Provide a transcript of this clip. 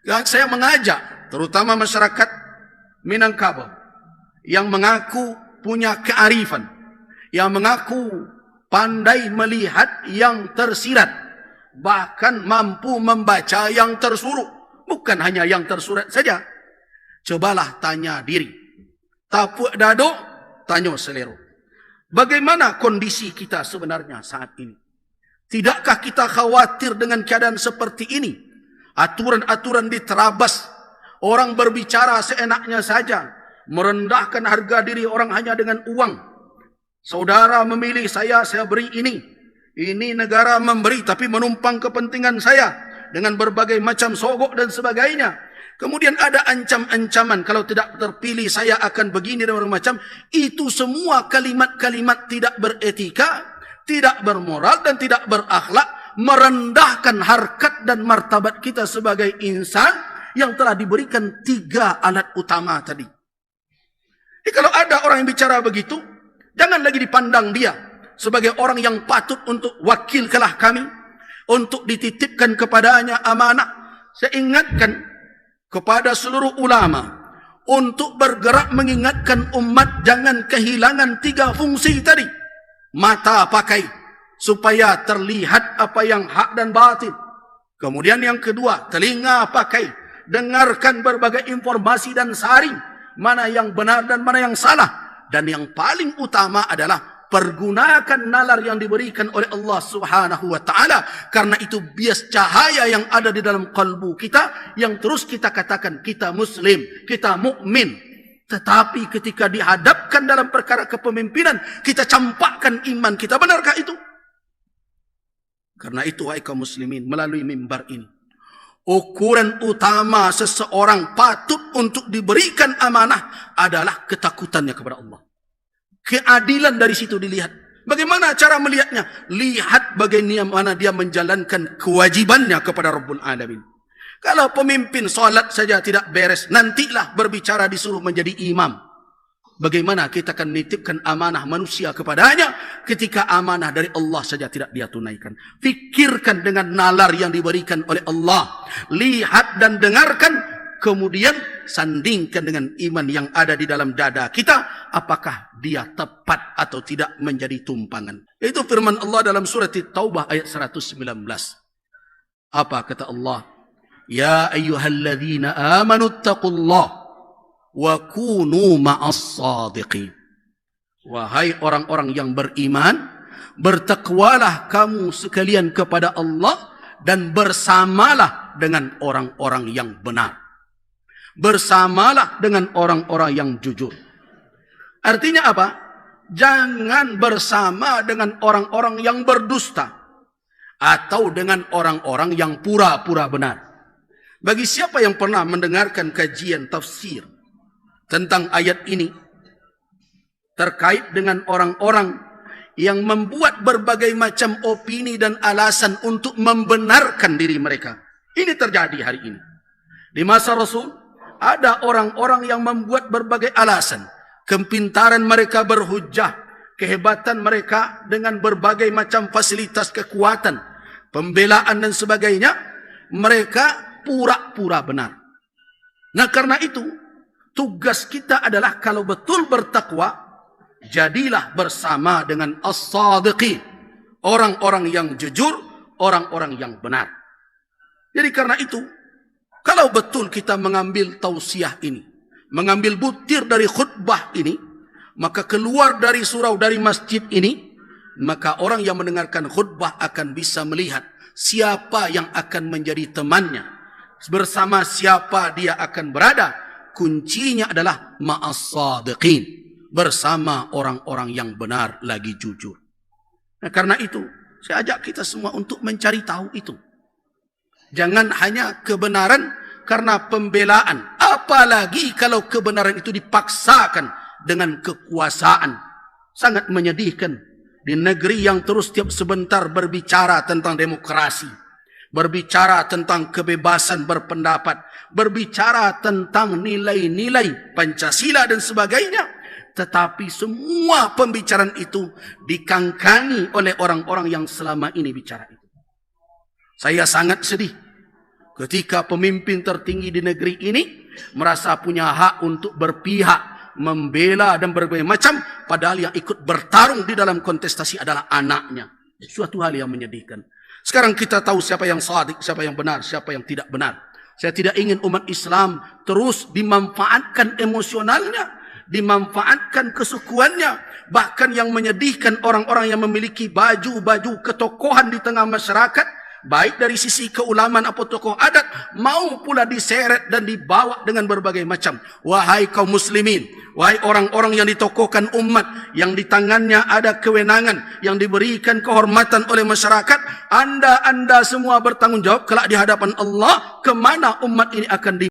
Saya mengajak terutama masyarakat Minangkabau yang mengaku punya kearifan, yang mengaku pandai melihat yang tersirat, bahkan mampu membaca yang tersurat. Bukan hanya yang tersurat saja. Cobalah tanya diri. Tapuk dado, tanya selero. Bagaimana kondisi kita sebenarnya saat ini? Tidakkah kita khawatir dengan keadaan seperti ini? Aturan-aturan diterabas, orang berbicara seenaknya saja, merendahkan harga diri orang hanya dengan uang. Saudara memilih saya beri ini. Ini negara memberi tapi menumpang kepentingan saya dengan berbagai macam sogok dan sebagainya. Kemudian ada ancam-ancaman, kalau tidak terpilih saya akan begini dan bermacam. Itu semua kalimat-kalimat tidak beretika, tidak bermoral dan tidak berakhlak, merendahkan harkat dan martabat kita sebagai insan yang telah diberikan 3 alat utama tadi. Jadi kalau ada orang yang bicara begitu, jangan lagi dipandang dia sebagai orang yang patut untuk wakilkanlah kami, untuk dititipkan kepadanya amanah. Saya ingatkan kepada seluruh ulama untuk bergerak mengingatkan umat jangan kehilangan 3 fungsi tadi. Mata pakai supaya terlihat apa yang hak dan batil. Kemudian yang kedua, telinga pakai, dengarkan berbagai informasi dan saring mana yang benar dan mana yang salah. Dan yang paling utama adalah pergunakan nalar yang diberikan oleh Allah Subhanahu wa taala, karena itu bias cahaya yang ada di dalam kalbu kita yang terus kita katakan kita muslim, kita mukmin. Tetapi ketika dihadapkan dalam perkara kepemimpinan, kita campakkan iman kita. Benarkah itu? Karena itu, wahai kaum muslimin, melalui mimbar ini, ukuran utama seseorang patut untuk diberikan amanah adalah ketakutannya kepada Allah. Keadilan dari situ dilihat. Bagaimana cara melihatnya? Lihat bagaimana dia menjalankan kewajibannya kepada Rabbul Alamin. Kalau pemimpin solat saja tidak beres, nantilah berbicara disuruh menjadi imam. Bagaimana kita akan menitipkan amanah manusia kepadanya ketika amanah dari Allah saja tidak dia tunaikan? Fikirkan dengan nalar yang diberikan oleh Allah. Lihat dan dengarkan, kemudian sandingkan dengan iman yang ada di dalam dada kita. Apakah dia tepat atau tidak menjadi tumpangan? Itu firman Allah dalam surat Taubah ayat 119. Apa kata Allah? Ya ayyuhalladzina amanu taqullah wa kunu ma'as sadiqin. Wahai orang-orang yang beriman, bertakwalah kamu sekalian kepada Allah dan bersamalah dengan orang-orang yang benar. Bersamalah dengan orang-orang yang jujur. Artinya apa? Jangan bersama dengan orang-orang yang berdusta atau dengan orang-orang yang pura-pura benar. Bagi siapa yang pernah mendengarkan kajian tafsir tentang ayat ini terkait dengan orang-orang yang membuat berbagai macam opini dan alasan untuk membenarkan diri mereka. Ini terjadi hari ini. Di masa Rasul ada orang-orang yang membuat berbagai alasan. Kepintaran mereka berhujjah, kehebatan mereka dengan berbagai macam fasilitas kekuatan, pembelaan dan sebagainya, mereka pura-pura benar. Nah, karena itu tugas kita adalah kalau betul bertakwa, jadilah bersama dengan as-sadiqin, orang-orang yang jujur, orang-orang yang benar. Jadi karena itu, kalau betul kita mengambil tausiah ini, mengambil butir dari khutbah ini, maka keluar dari surau, dari masjid ini, maka orang yang mendengarkan khutbah akan bisa melihat siapa yang akan menjadi temannya, bersama siapa dia akan berada. Kuncinya adalah ma'as-sadiqin, bersama orang-orang yang benar lagi jujur. Nah, karena itu saya ajak kita semua untuk mencari tahu itu. Jangan hanya kebenaran karena pembelaan, apalagi kalau kebenaran itu dipaksakan dengan kekuasaan. Sangat menyedihkan di negeri yang terus tiap sebentar berbicara tentang demokrasi, berbicara tentang kebebasan berpendapat, berbicara tentang nilai-nilai Pancasila dan sebagainya. Tetapi semua pembicaraan itu dikangkangi oleh orang-orang yang selama ini bicara itu. Saya sangat sedih ketika pemimpin tertinggi di negeri ini merasa punya hak untuk berpihak, membela dan berbagai macam, padahal yang ikut bertarung di dalam kontestasi adalah anaknya. Suatu hal yang menyedihkan. Sekarang kita tahu siapa yang shadiq, siapa yang benar, siapa yang tidak benar. Saya tidak ingin umat Islam terus dimanfaatkan emosionalnya, dimanfaatkan kesukuannya. Bahkan yang menyedihkan, orang-orang yang memiliki baju-baju ketokohan di tengah masyarakat, baik dari sisi keulamaan atau tokoh adat, mau pula diseret dan dibawa dengan berbagai macam. Wahai kaum muslimin, wahai orang-orang yang ditokohkan umat, yang di tangannya ada kewenangan, yang diberikan kehormatan oleh masyarakat, anda semua bertanggung jawab kelak di hadapan Allah, kemana umat ini akan